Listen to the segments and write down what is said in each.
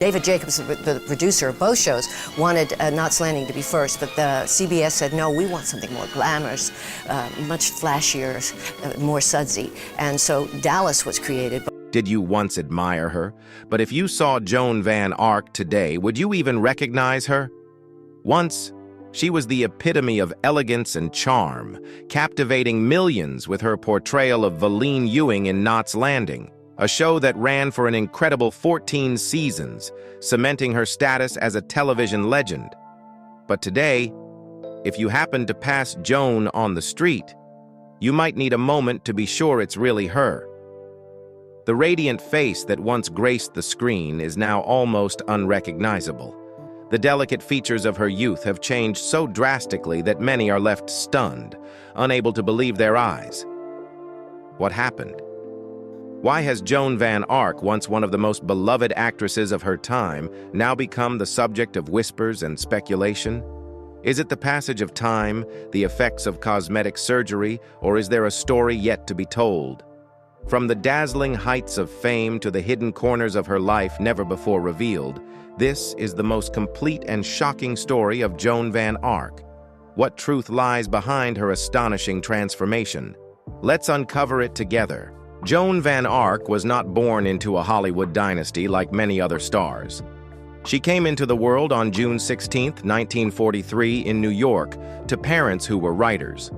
David Jacobs, the producer of both shows, wanted Knots Landing to be first, but the CBS said, no, we want something more glamorous, much flashier, more sudsy. And so Dallas was created. Did you once admire her? But if you saw Joan Van Ark today, would you even recognize her? Once, she was the epitome of elegance and charm, captivating millions with her portrayal of Valene Ewing in Knots Landing, a show that ran for an incredible 14 seasons, cementing her status as a television legend. But today, if you happen to pass Joan on the street, you might need a moment to be sure it's really her. The radiant face that once graced the screen is now almost unrecognizable. The delicate features of her youth have changed so drastically that many are left stunned, unable to believe their eyes. What happened? Why has Joan Van Ark, once one of the most beloved actresses of her time, now become the subject of whispers and speculation? Is it the passage of time, the effects of cosmetic surgery, or is there a story yet to be told? From the dazzling heights of fame to the hidden corners of her life never before revealed, this is the most complete and shocking story of Joan Van Ark. What truth lies behind her astonishing transformation? Let's uncover it together. Joan Van Ark was not born into a Hollywood dynasty like many other stars. She came into the world on June 16, 1943, in New York, to parents who were writers.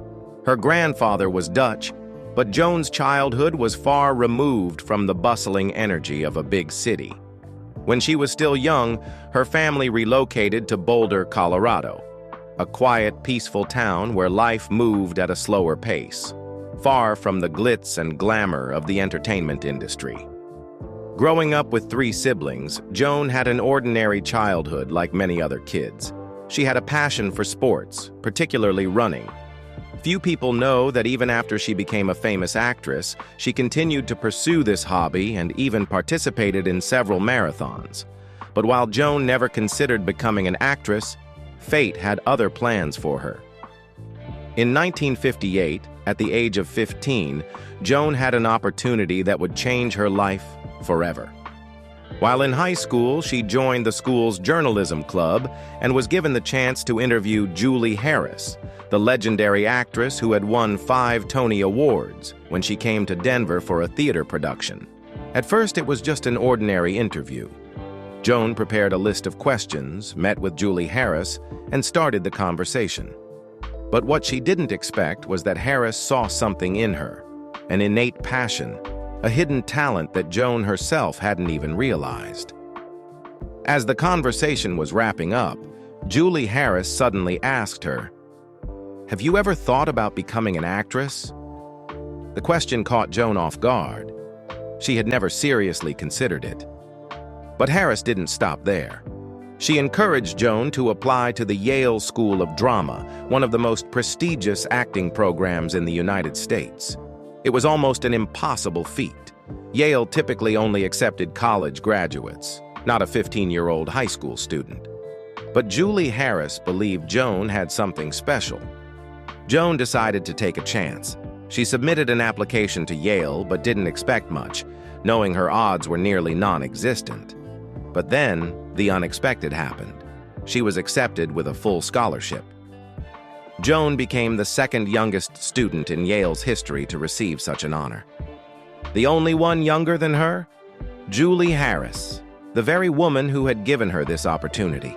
Her grandfather was Dutch, but Joan's childhood was far removed from the bustling energy of a big city. When she was still young, her family relocated to Boulder, Colorado, a quiet, peaceful town where life moved at a slower pace, far from the glitz and glamour of the entertainment industry. Growing up with 3 siblings, Joan had an ordinary childhood like many other kids. She had a passion for sports, particularly running. Few people know that even after she became a famous actress, she continued to pursue this hobby and even participated in several marathons. But while Joan never considered becoming an actress, fate had other plans for her. In 1958, at the age of 15, Joan had an opportunity that would change her life forever. While in high school, she joined the school's journalism club and was given the chance to interview Julie Harris, the legendary actress who had won 5 Tony Awards when she came to Denver for a theater production. At first, it was just an ordinary interview. Joan prepared a list of questions, met with Julie Harris, and started the conversation. But what she didn't expect was that Harris saw something in her, an innate passion, a hidden talent that Joan herself hadn't even realized. As the conversation was wrapping up, Julie Harris suddenly asked her, "Have you ever thought about becoming an actress?" The question caught Joan off guard. She had never seriously considered it. But Harris didn't stop there. She encouraged Joan to apply to the Yale School of Drama, one of the most prestigious acting programs in the United States. It was almost an impossible feat. Yale typically only accepted college graduates, not a 15-year-old high school student. But Julie Harris believed Joan had something special. Joan decided to take a chance. She submitted an application to Yale but didn't expect much, knowing her odds were nearly non-existent. But then, the unexpected happened. She was accepted with a full scholarship. Joan became the second youngest student in Yale's history to receive such an honor. The only one younger than her? Julie Harris, the very woman who had given her this opportunity.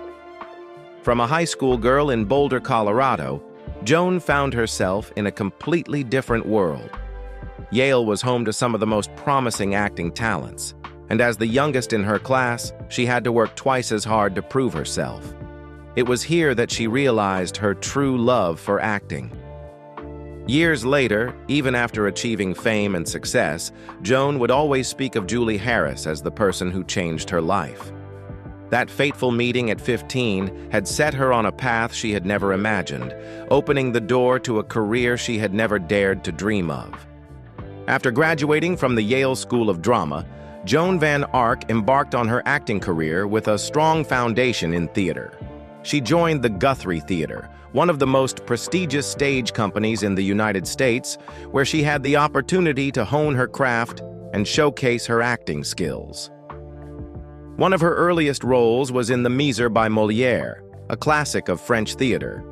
From a high school girl in Boulder, Colorado, Joan found herself in a completely different world. Yale was home to some of the most promising acting talents, and as the youngest in her class, she had to work twice as hard to prove herself. It was here that she realized her true love for acting. Years later, even after achieving fame and success, Joan would always speak of Julie Harris as the person who changed her life. That fateful meeting at 15 had set her on a path she had never imagined, opening the door to a career she had never dared to dream of. After graduating from the Yale School of Drama, Joan Van Ark embarked on her acting career with a strong foundation in theater. She joined the Guthrie Theater, one of the most prestigious stage companies in the United States, where she had the opportunity to hone her craft and showcase her acting skills. One of her earliest roles was in The Miser by Molière, a classic of French theater.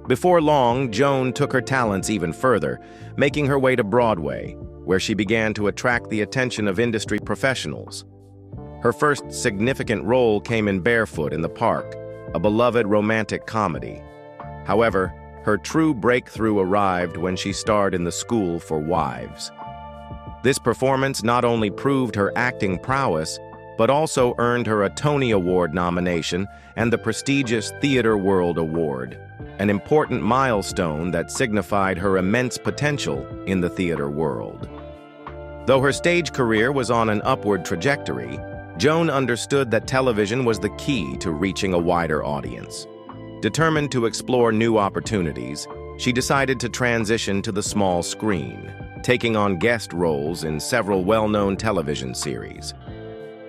Before long, Joan took her talents even further, making her way to Broadway, where she began to attract the attention of industry professionals. Her first significant role came in Barefoot in the Park, a beloved romantic comedy. However, her true breakthrough arrived when she starred in The School for Wives. This performance not only proved her acting prowess, but also earned her a Tony Award nomination and the prestigious Theatre World Award, an important milestone that signified her immense potential in the theater world. Though her stage career was on an upward trajectory, Joan understood that television was the key to reaching a wider audience. Determined to explore new opportunities, she decided to transition to the small screen, taking on guest roles in several well-known television series.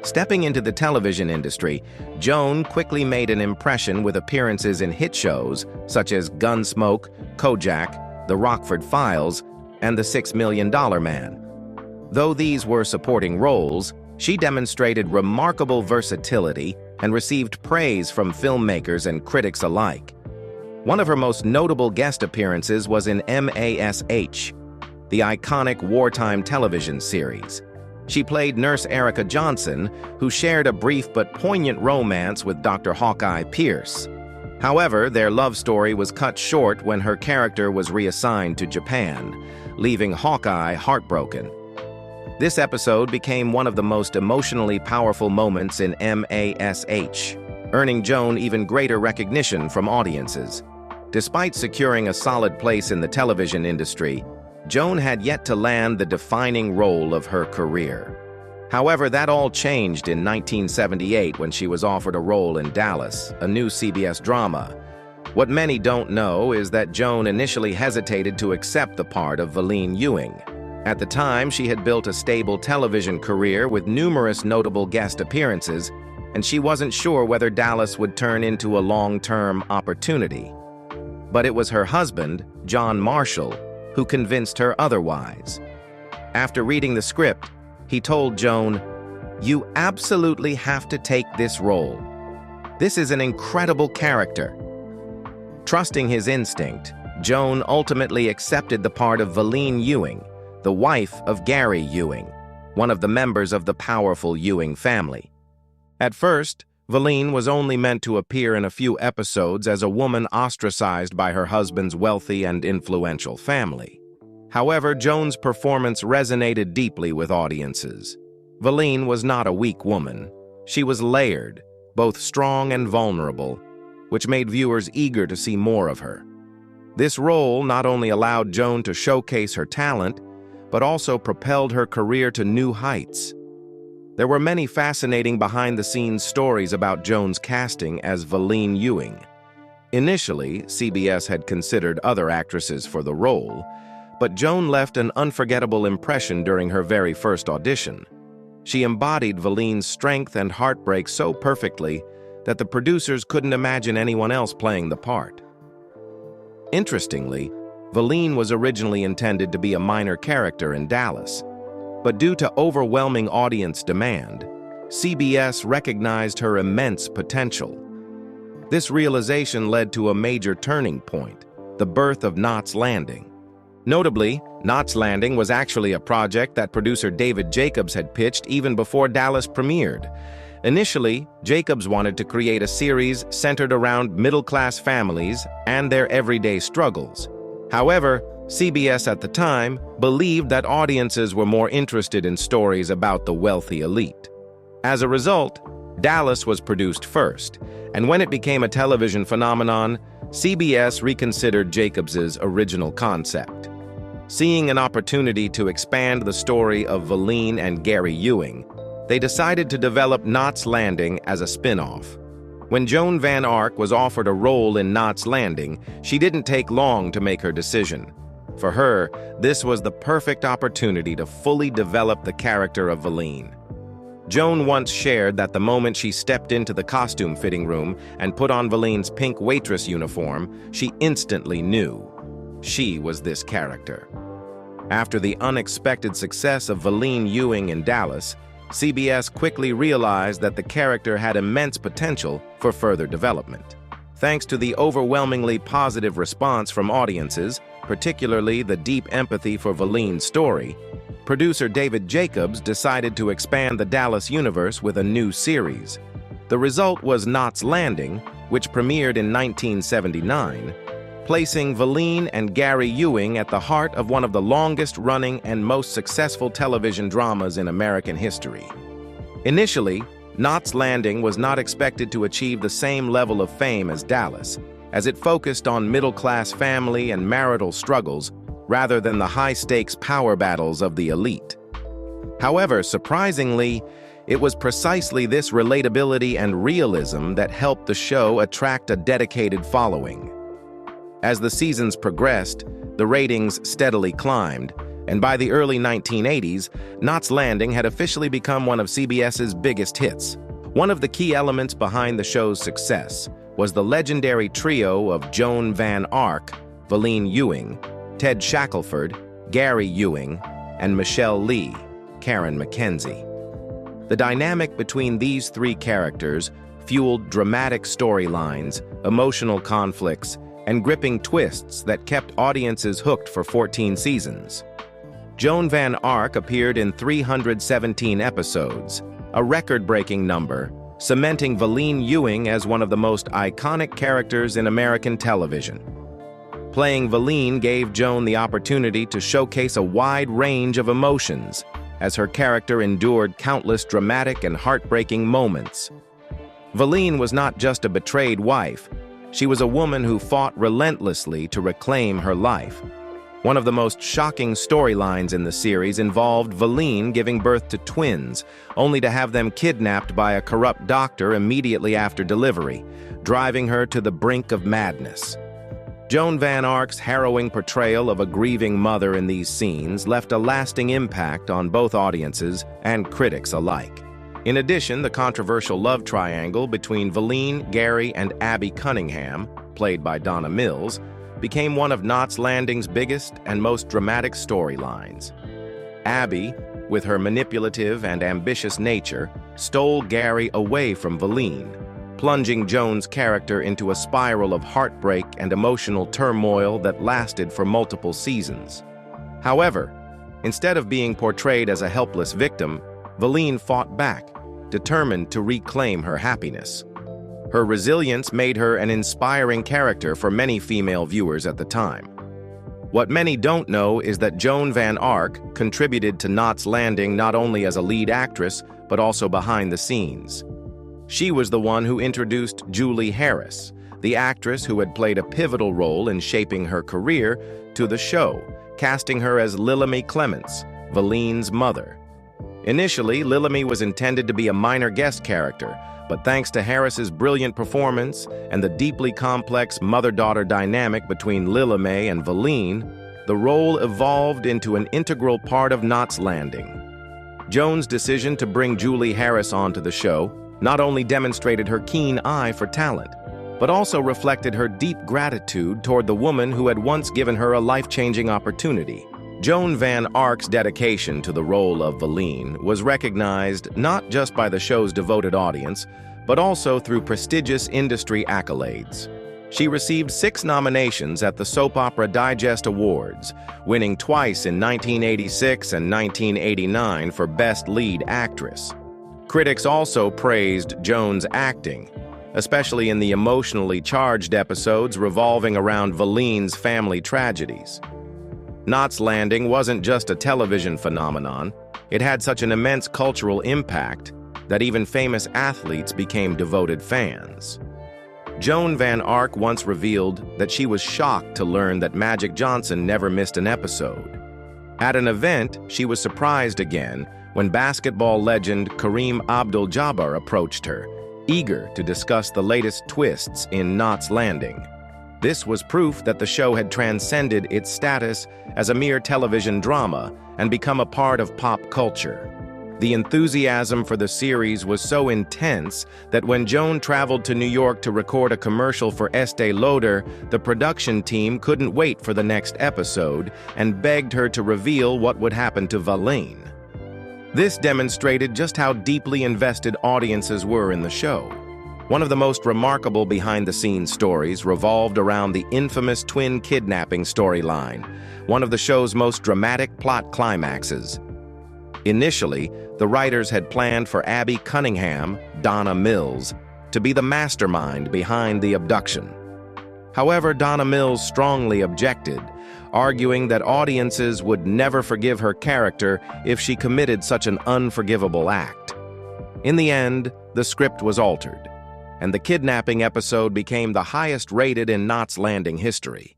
Stepping into the television industry, Joan quickly made an impression with appearances in hit shows such as Gunsmoke, Kojak, The Rockford Files, and The $6 Million Man. Though these were supporting roles, she demonstrated remarkable versatility and received praise from filmmakers and critics alike. One of her most notable guest appearances was in MASH, the iconic wartime television series. She played Nurse Erica Johnson, who shared a brief but poignant romance with Dr. Hawkeye Pierce. However, their love story was cut short when her character was reassigned to Japan, leaving Hawkeye heartbroken. This episode became one of the most emotionally powerful moments in MASH, earning Joan even greater recognition from audiences. Despite securing a solid place in the television industry, Joan had yet to land the defining role of her career. However, that all changed in 1978 when she was offered a role in Dallas, a new CBS drama. What many don't know is that Joan initially hesitated to accept the part of Valene Ewing. At the time, she had built a stable television career with numerous notable guest appearances, and she wasn't sure whether Dallas would turn into a long-term opportunity. But it was her husband, John Marshall, who convinced her otherwise. After reading the script, he told Joan, "You absolutely have to take this role. This is an incredible character." Trusting his instinct, Joan ultimately accepted the part of Valene Ewing, the wife of Gary Ewing, one of the members of the powerful Ewing family. At first, Valene was only meant to appear in a few episodes as a woman ostracized by her husband's wealthy and influential family. However, Joan's performance resonated deeply with audiences. Valene was not a weak woman. She was layered, both strong and vulnerable, which made viewers eager to see more of her. This role not only allowed Joan to showcase her talent, but also propelled her career to new heights. There were many fascinating behind-the-scenes stories about Joan's casting as Valene Ewing. Initially, CBS had considered other actresses for the role, but Joan left an unforgettable impression during her very first audition. She embodied Valene's strength and heartbreak so perfectly that the producers couldn't imagine anyone else playing the part. Interestingly, Valene was originally intended to be a minor character in Dallas, but due to overwhelming audience demand, CBS recognized her immense potential. This realization led to a major turning point, the birth of Knots Landing. Notably, Knots Landing was actually a project that producer David Jacobs had pitched even before Dallas premiered. Initially, Jacobs wanted to create a series centered around middle-class families and their everyday struggles. However, CBS at the time believed that audiences were more interested in stories about the wealthy elite. As a result, Dallas was produced first, and when it became a television phenomenon, CBS reconsidered Jacobs's original concept. Seeing an opportunity to expand the story of Valene and Gary Ewing, they decided to develop Knots Landing as a spin-off. When Joan Van Ark was offered a role in Knots Landing, she didn't take long to make her decision. For her, this was the perfect opportunity to fully develop the character of Valene. Joan once shared that the moment she stepped into the costume fitting room and put on Valene's pink waitress uniform, she instantly knew she was this character. After the unexpected success of Valene Ewing in Dallas, CBS quickly realized that the character had immense potential for further development. Thanks to the overwhelmingly positive response from audiences, particularly the deep empathy for Valene's story, producer David Jacobs decided to expand the Dallas universe with a new series. The result was Knots Landing, which premiered in 1979, placing Valene and Gary Ewing at the heart of one of the longest-running and most successful television dramas in American history. Initially, Knots Landing was not expected to achieve the same level of fame as Dallas, as it focused on middle-class family and marital struggles rather than the high-stakes power battles of the elite. However, surprisingly, it was precisely this relatability and realism that helped the show attract a dedicated following. As the seasons progressed, the ratings steadily climbed, and by the early 1980s, Knots Landing had officially become one of CBS's biggest hits. One of the key elements behind the show's success was the legendary trio of Joan Van Ark, Valene Ewing, Ted Shackelford, Gary Ewing, and Michelle Lee, Karen McKenzie. The dynamic between these three characters fueled dramatic storylines, emotional conflicts, and gripping twists that kept audiences hooked for 14 seasons. Joan Van Ark appeared in 317 episodes, a record-breaking number, cementing Valene Ewing as one of the most iconic characters in American television. Playing Valene gave Joan the opportunity to showcase a wide range of emotions, as her character endured countless dramatic and heartbreaking moments. Valene was not just a betrayed wife, she was a woman who fought relentlessly to reclaim her life. One of the most shocking storylines in the series involved Valene giving birth to twins, only to have them kidnapped by a corrupt doctor immediately after delivery, driving her to the brink of madness. Joan Van Ark's harrowing portrayal of a grieving mother in these scenes left a lasting impact on both audiences and critics alike. In addition, the controversial love triangle between Valene, Gary, and Abby Cunningham, played by Donna Mills, became one of Knots Landing's biggest and most dramatic storylines. Abby, with her manipulative and ambitious nature, stole Gary away from Valene, plunging Joan's character into a spiral of heartbreak and emotional turmoil that lasted for multiple seasons. However, instead of being portrayed as a helpless victim, Valene fought back, determined to reclaim her happiness. Her resilience made her an inspiring character for many female viewers at the time. What many don't know is that Joan Van Ark contributed to Knots Landing not only as a lead actress, but also behind the scenes. She was the one who introduced Julie Harris, the actress who had played a pivotal role in shaping her career, to the show, casting her as Lilamy Clements, Valene's mother. Initially, Lilamy was intended to be a minor guest character, but thanks to Harris's brilliant performance and the deeply complex mother-daughter dynamic between Lilamy and Valene, the role evolved into an integral part of Knots Landing. Joan's decision to bring Julie Harris onto the show not only demonstrated her keen eye for talent, but also reflected her deep gratitude toward the woman who had once given her a life-changing opportunity. Joan Van Ark's dedication to the role of Valene was recognized not just by the show's devoted audience, but also through prestigious industry accolades. She received 6 nominations at the Soap Opera Digest Awards, winning twice in 1986 and 1989 for Best Lead Actress. Critics also praised Joan's acting, especially in the emotionally charged episodes revolving around Valene's family tragedies. Knots Landing wasn't just a television phenomenon, it had such an immense cultural impact that even famous athletes became devoted fans. Joan Van Ark once revealed that she was shocked to learn that Magic Johnson never missed an episode. At an event, she was surprised again when basketball legend Kareem Abdul-Jabbar approached her, eager to discuss the latest twists in Knots Landing. This was proof that the show had transcended its status as a mere television drama and become a part of pop culture. The enthusiasm for the series was so intense that when Joan traveled to New York to record a commercial for Estée Lauder, the production team couldn't wait for the next episode and begged her to reveal what would happen to Valene. This demonstrated just how deeply invested audiences were in the show. One of the most remarkable behind-the-scenes stories revolved around the infamous twin kidnapping storyline, one of the show's most dramatic plot climaxes. Initially, the writers had planned for Abby Cunningham, Donna Mills, to be the mastermind behind the abduction. However, Donna Mills strongly objected, arguing that audiences would never forgive her character if she committed such an unforgivable act. In the end, the script was altered, and the kidnapping episode became the highest rated in Knots Landing history.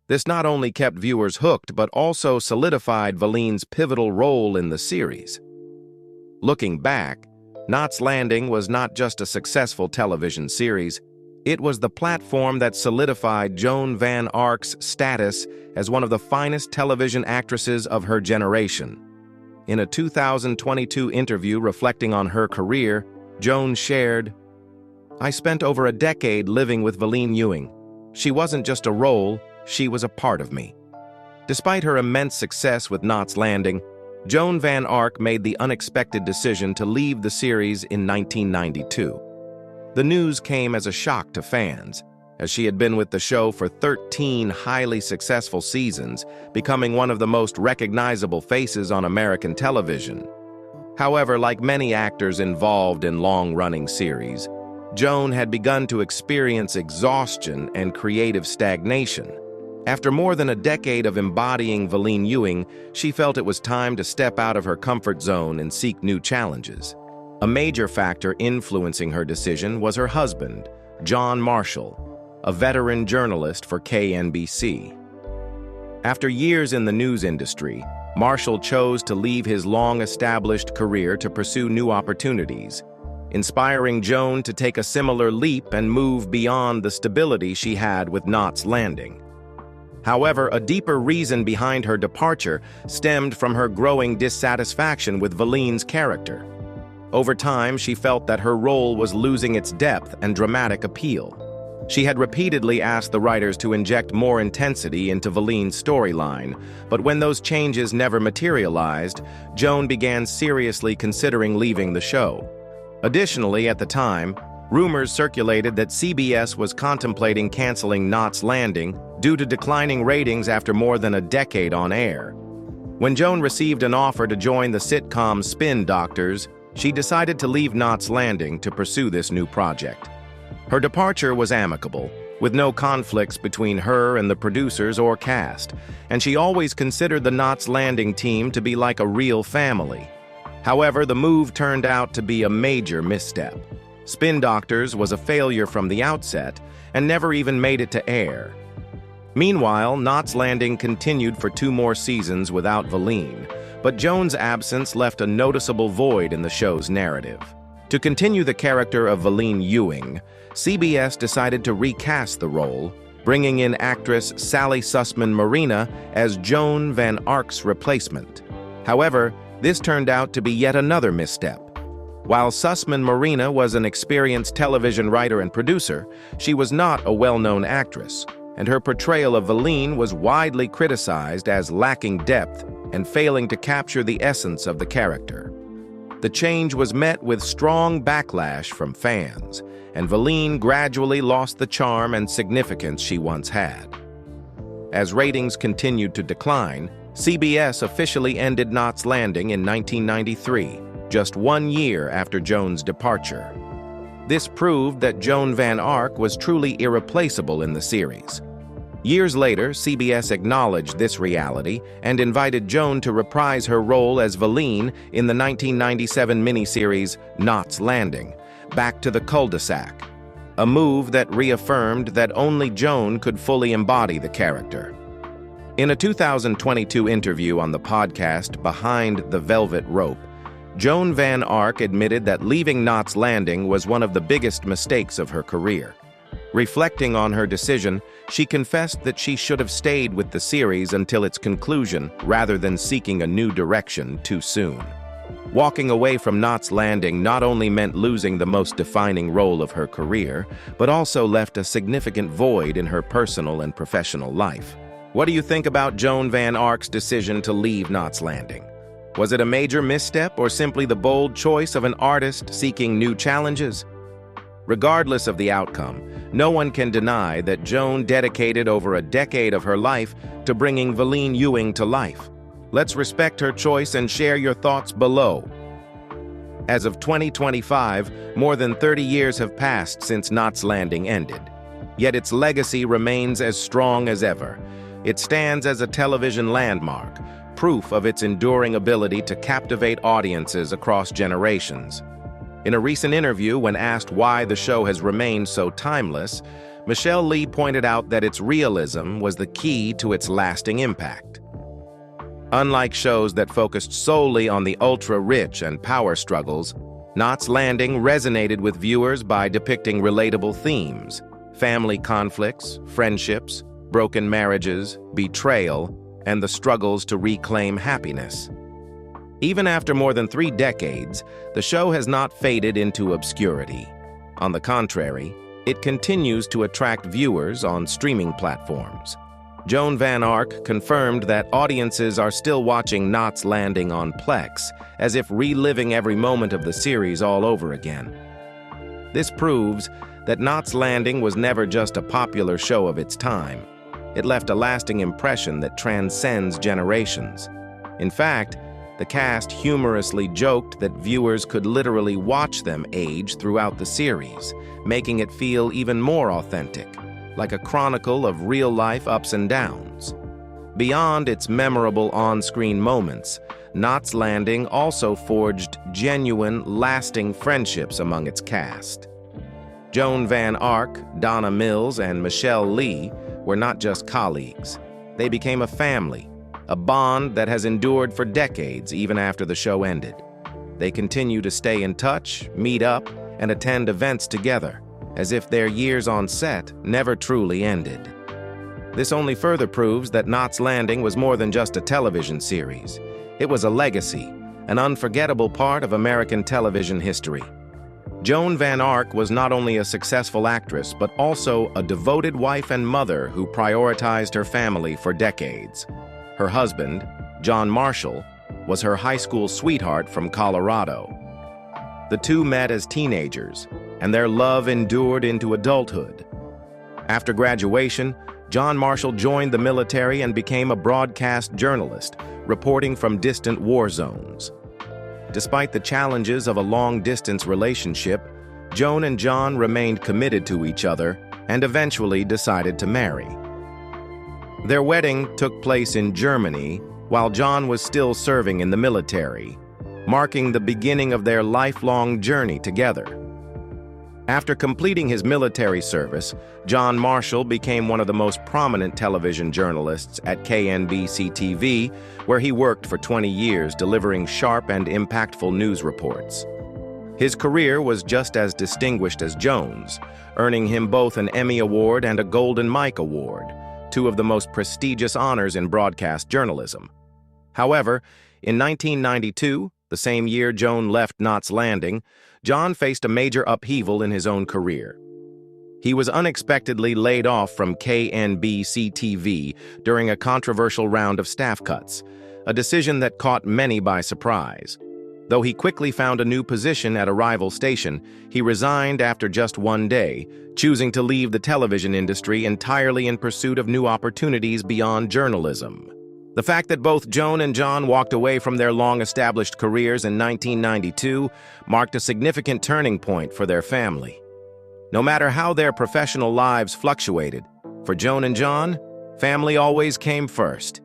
This not only kept viewers hooked, but also solidified Valene's pivotal role in the series. Looking back, Knots Landing was not just a successful television series, it was the platform that solidified Joan Van Ark's status as one of the finest television actresses of her generation. In a 2022 interview reflecting on her career, Joan shared, "I spent over a decade living with Valene Ewing. She wasn't just a role, she was a part of me." Despite her immense success with Knots Landing, Joan Van Ark made the unexpected decision to leave the series in 1992. The news came as a shock to fans, as she had been with the show for 13 highly successful seasons, becoming one of the most recognizable faces on American television. However, like many actors involved in long-running series, Joan had begun to experience exhaustion and creative stagnation. After more than a decade of embodying Valene Ewing, she felt it was time to step out of her comfort zone and seek new challenges. A major factor influencing her decision was her husband, John Marshall, a veteran journalist for KNBC. After years in the news industry, Marshall chose to leave his long-established career to pursue new opportunities, inspiring Joan to take a similar leap and move beyond the stability she had with Knots Landing. However, a deeper reason behind her departure stemmed from her growing dissatisfaction with Valene's character. Over time, she felt that her role was losing its depth and dramatic appeal. She had repeatedly asked the writers to inject more intensity into Valene's storyline, but when those changes never materialized, Joan began seriously considering leaving the show. Additionally, at the time, rumors circulated that CBS was contemplating canceling Knots Landing due to declining ratings after more than a decade on air. When Joan received an offer to join the sitcom Spin Doctors, she decided to leave Knots Landing to pursue this new project. Her departure was amicable, with no conflicts between her and the producers or cast, and she always considered the Knots Landing team to be like a real family. However, the move turned out to be a major misstep. Spin Doctors was a failure from the outset and never even made it to air. Meanwhile, Knots Landing continued for 2 more seasons without Valene, but Joan's absence left a noticeable void in the show's narrative. To continue the character of Valene Ewing, CBS decided to recast the role, bringing in actress Sally Sussman Marina as Joan Van Ark's replacement. However, this turned out to be yet another misstep. While Sussman Marina was an experienced television writer and producer, she was not a well-known actress, and her portrayal of Valene was widely criticized as lacking depth and failing to capture the essence of the character. The change was met with strong backlash from fans, and Valene gradually lost the charm and significance she once had. As ratings continued to decline, CBS officially ended Knots Landing in 1993, just 1 year after Joan's departure. This proved that Joan Van Ark was truly irreplaceable in the series. Years later, CBS acknowledged this reality and invited Joan to reprise her role as Valene in the 1997 miniseries Knots Landing, Back to the Cul-de-sac, a move that reaffirmed that only Joan could fully embody the character. In a 2022 interview on the podcast Behind the Velvet Rope, Joan Van Ark admitted that leaving Knots Landing was one of the biggest mistakes of her career. Reflecting on her decision, she confessed that she should have stayed with the series until its conclusion rather than seeking a new direction too soon. Walking away from Knots Landing not only meant losing the most defining role of her career, but also left a significant void in her personal and professional life. What do you think about Joan Van Ark's decision to leave Knots Landing? Was it a major misstep or simply the bold choice of an artist seeking new challenges? Regardless of the outcome, no one can deny that Joan dedicated over a decade of her life to bringing Valene Ewing to life. Let's respect her choice and share your thoughts below. As of 2025, more than 30 years have passed since Knots Landing ended. Yet its legacy remains as strong as ever. It stands as a television landmark, proof of its enduring ability to captivate audiences across generations. In a recent interview, when asked why the show has remained so timeless, Michelle Lee pointed out that its realism was the key to its lasting impact. Unlike shows that focused solely on the ultra-rich and power struggles, Knots Landing resonated with viewers by depicting relatable themes: family conflicts, friendships, broken marriages, betrayal, and the struggles to reclaim happiness. Even after more than 3 decades, the show has not faded into obscurity. On the contrary, it continues to attract viewers on streaming platforms. Joan Van Ark confirmed that audiences are still watching Knots Landing on Plex, as if reliving every moment of the series all over again. This proves that Knots Landing was never just a popular show of its time. It left a lasting impression that transcends generations. In fact, the cast humorously joked that viewers could literally watch them age throughout the series, making it feel even more authentic, like a chronicle of real-life ups and downs. Beyond its memorable on-screen moments, Knots Landing also forged genuine, lasting friendships among its cast. Joan Van Ark, Donna Mills, and Michelle Lee were not just colleagues. They became a family, a bond that has endured for decades even after the show ended. They continue to stay in touch, meet up, and attend events together, as if their years on set never truly ended. This only further proves that Knots Landing was more than just a television series. It was a legacy, an unforgettable part of American television history. Joan Van Ark was not only a successful actress, but also a devoted wife and mother who prioritized her family for decades. Her husband, John Marshall, was her high school sweetheart from Colorado. The two met as teenagers, and their love endured into adulthood. After graduation, John Marshall joined the military and became a broadcast journalist, reporting from distant war zones. Despite the challenges of a long-distance relationship, Joan and John remained committed to each other and eventually decided to marry. Their wedding took place in Germany while John was still serving in the military, marking the beginning of their lifelong journey together. After completing his military service, John Marshall became one of the most prominent television journalists at KNBC-TV, where he worked for 20 years delivering sharp and impactful news reports. His career was just as distinguished as Joan's, earning him both an Emmy Award and a Golden Mike Award, two of the most prestigious honors in broadcast journalism. However, in 1992, the same year Joan left Knots Landing, John faced a major upheaval in his own career. He was unexpectedly laid off from KNBC-TV during a controversial round of staff cuts, a decision that caught many by surprise. Though he quickly found a new position at a rival station, he resigned after just one day, choosing to leave the television industry entirely in pursuit of new opportunities beyond journalism. The fact that both Joan and John walked away from their long-established careers in 1992 marked a significant turning point for their family. No matter how their professional lives fluctuated, for Joan and John, family always came first.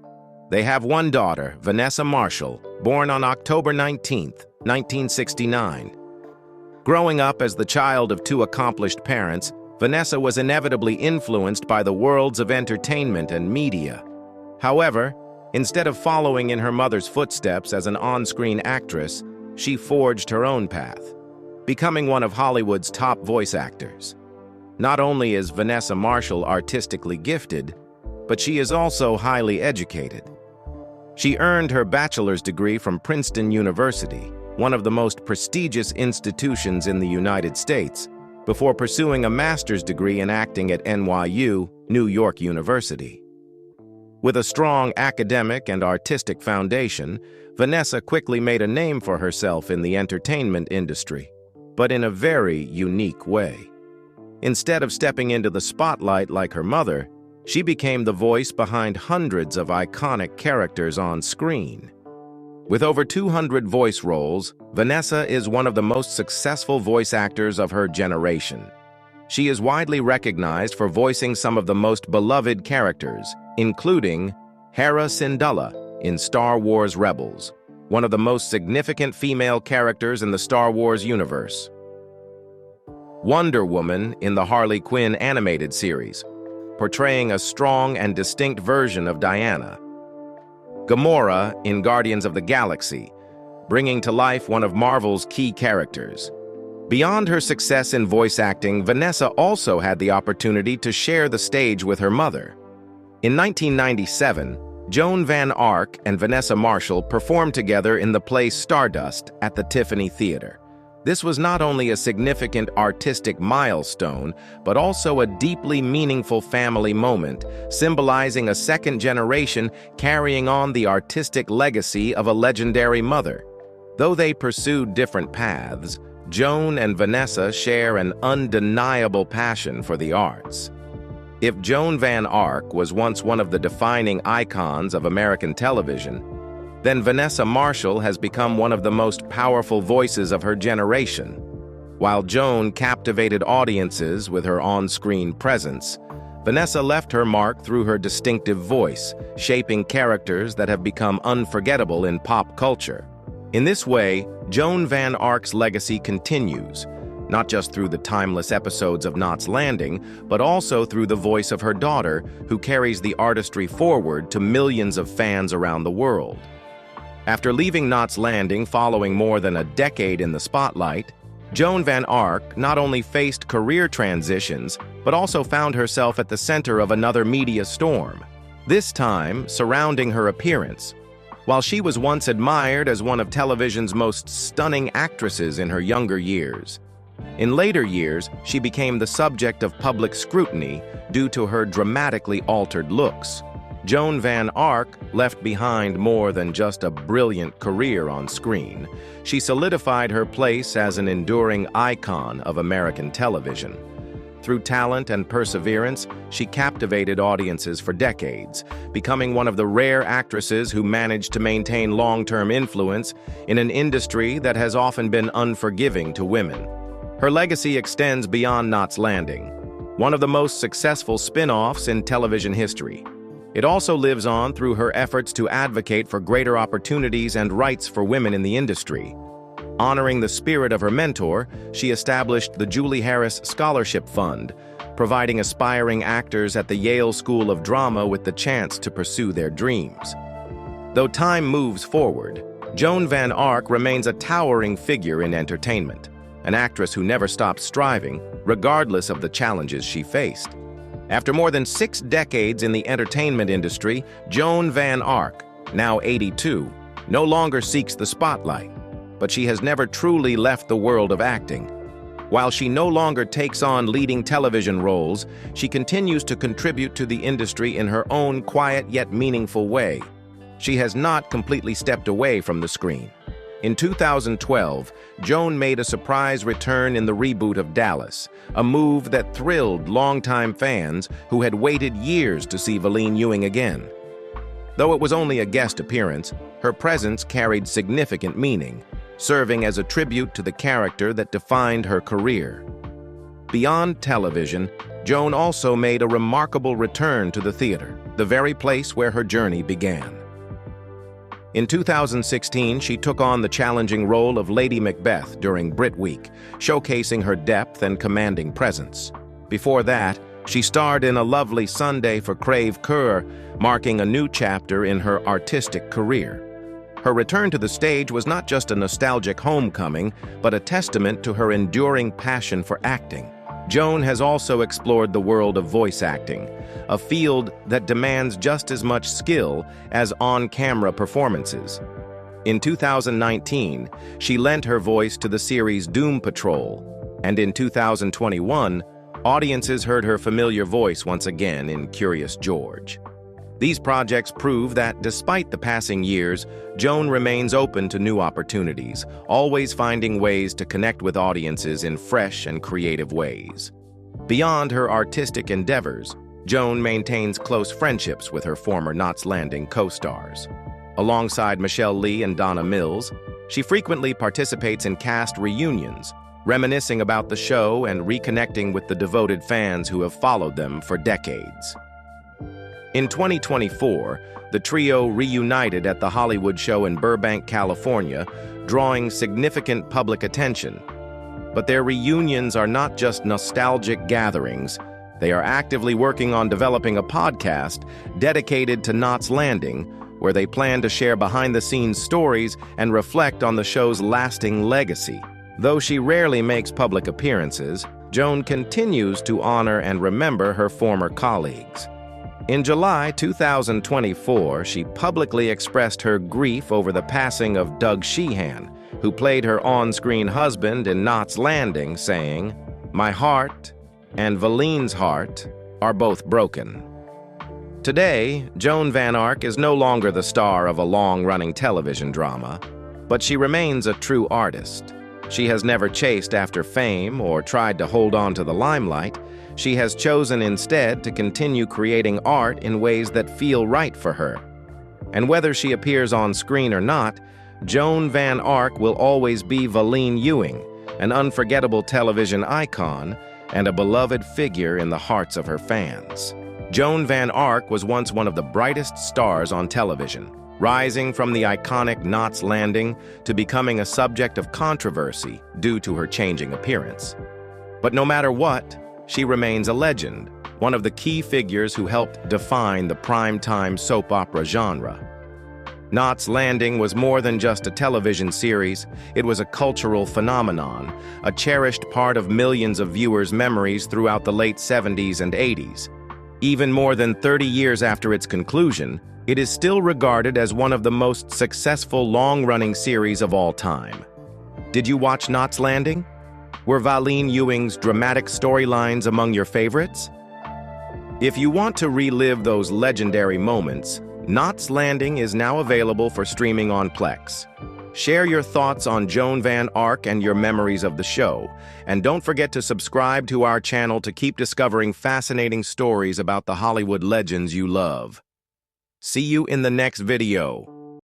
They have one daughter, Vanessa Marshall, born on October 19, 1969. Growing up as the child of two accomplished parents, Vanessa was inevitably influenced by the worlds of entertainment and media. However, instead of following in her mother's footsteps as an on-screen actress, she forged her own path, becoming one of Hollywood's top voice actors. Not only is Vanessa Marshall artistically gifted, but she is also highly educated. She earned her bachelor's degree from Princeton University, one of the most prestigious institutions in the United States, before pursuing a master's degree in acting at NYU, New York University. With a strong academic and artistic foundation, Vanessa quickly made a name for herself in the entertainment industry, but in a very unique way. Instead of stepping into the spotlight like her mother, she became the voice behind hundreds of iconic characters on screen. With over 200 voice roles, Vanessa is one of the most successful voice actors of her generation. She is widely recognized for voicing some of the most beloved characters, including Hera Syndulla in Star Wars Rebels, one of the most significant female characters in the Star Wars universe. Wonder Woman in the Harley Quinn animated series, portraying a strong and distinct version of Diana. Gamora in Guardians of the Galaxy, bringing to life one of Marvel's key characters. Beyond her success in voice acting, Vanessa also had the opportunity to share the stage with her mother. In 1997, Joan Van Ark and Vanessa Marshall performed together in the play Stardust at the Tiffany Theater. This was not only a significant artistic milestone, but also a deeply meaningful family moment, symbolizing a second generation carrying on the artistic legacy of a legendary mother. Though they pursued different paths, Joan and Vanessa share an undeniable passion for the arts. If Joan Van Ark was once one of the defining icons of American television, then Vanessa Marshall has become one of the most powerful voices of her generation. While Joan captivated audiences with her on-screen presence, Vanessa left her mark through her distinctive voice, shaping characters that have become unforgettable in pop culture. In this way, Joan Van Ark's legacy continues, not just through the timeless episodes of Knots Landing, but also through the voice of her daughter, who carries the artistry forward to millions of fans around the world. After leaving Knots Landing following more than a decade in the spotlight, Joan Van Ark not only faced career transitions, but also found herself at the center of another media storm, this time surrounding her appearance. While she was once admired as one of television's most stunning actresses in her younger years, in later years, she became the subject of public scrutiny due to her dramatically altered looks. Joan Van Ark left behind more than just a brilliant career on screen. She solidified her place as an enduring icon of American television. Through talent and perseverance, she captivated audiences for decades, becoming one of the rare actresses who managed to maintain long-term influence in an industry that has often been unforgiving to women. Her legacy extends beyond Knots Landing, one of the most successful spin-offs in television history. It also lives on through her efforts to advocate for greater opportunities and rights for women in the industry. Honoring the spirit of her mentor, she established the Julie Harris Scholarship Fund, providing aspiring actors at the Yale School of Drama with the chance to pursue their dreams. Though time moves forward, Joan Van Ark remains a towering figure in entertainment, an actress who never stopped striving, regardless of the challenges she faced. After more than 6 decades in the entertainment industry, Joan Van Ark, now 82, no longer seeks the spotlight, but she has never truly left the world of acting. While she no longer takes on leading television roles, she continues to contribute to the industry in her own quiet yet meaningful way. She has not completely stepped away from the screen. In 2012, Joan made a surprise return in the reboot of Dallas, a move that thrilled longtime fans who had waited years to see Valene Ewing again. Though it was only a guest appearance, her presence carried significant meaning, serving as a tribute to the character that defined her career. Beyond television, Joan also made a remarkable return to the theater, the very place where her journey began. In 2016, she took on the challenging role of Lady Macbeth during Brit Week, showcasing her depth and commanding presence. Before that, she starred in A Lovely Sunday for Crève Coeur, marking a new chapter in her artistic career. Her return to the stage was not just a nostalgic homecoming, but a testament to her enduring passion for acting. Joan has also explored the world of voice acting, a field that demands just as much skill as on-camera performances. In 2019, she lent her voice to the series Doom Patrol, and in 2021, audiences heard her familiar voice once again in Curious George. These projects prove that, despite the passing years, Joan remains open to new opportunities, always finding ways to connect with audiences in fresh and creative ways. Beyond her artistic endeavors, Joan maintains close friendships with her former Knots Landing co-stars. Alongside Michelle Lee and Donna Mills, she frequently participates in cast reunions, reminiscing about the show and reconnecting with the devoted fans who have followed them for decades. In 2024, the trio reunited at the Hollywood show in Burbank, California, drawing significant public attention. But their reunions are not just nostalgic gatherings. They are actively working on developing a podcast dedicated to Knots Landing, where they plan to share behind-the-scenes stories and reflect on the show's lasting legacy. Though she rarely makes public appearances, Joan continues to honor and remember her former colleagues. In July 2024, she publicly expressed her grief over the passing of Doug Sheehan, who played her on-screen husband in Knots Landing, saying, "My heart and Valene's heart are both broken." Today, Joan Van Ark is no longer the star of a long-running television drama, but she remains a true artist. She has never chased after fame or tried to hold on to the limelight. She has chosen instead to continue creating art in ways that feel right for her. And whether she appears on screen or not, Joan Van Ark will always be Valene Ewing, an unforgettable television icon and a beloved figure in the hearts of her fans. Joan Van Ark was once one of the brightest stars on television, rising from the iconic Knots Landing to becoming a subject of controversy due to her changing appearance. But no matter what, she remains a legend, one of the key figures who helped define the primetime soap opera genre. Knots Landing was more than just a television series. It was a cultural phenomenon, a cherished part of millions of viewers' memories throughout the late 70s and 80s. Even more than 30 years after its conclusion, it is still regarded as one of the most successful long-running series of all time. Did you watch Knots Landing? Were Valene Ewing's dramatic storylines among your favorites? If you want to relive those legendary moments, Knots Landing is now available for streaming on Plex. Share your thoughts on Joan Van Ark and your memories of the show, and don't forget to subscribe to our channel to keep discovering fascinating stories about the Hollywood legends you love. See you in the next video.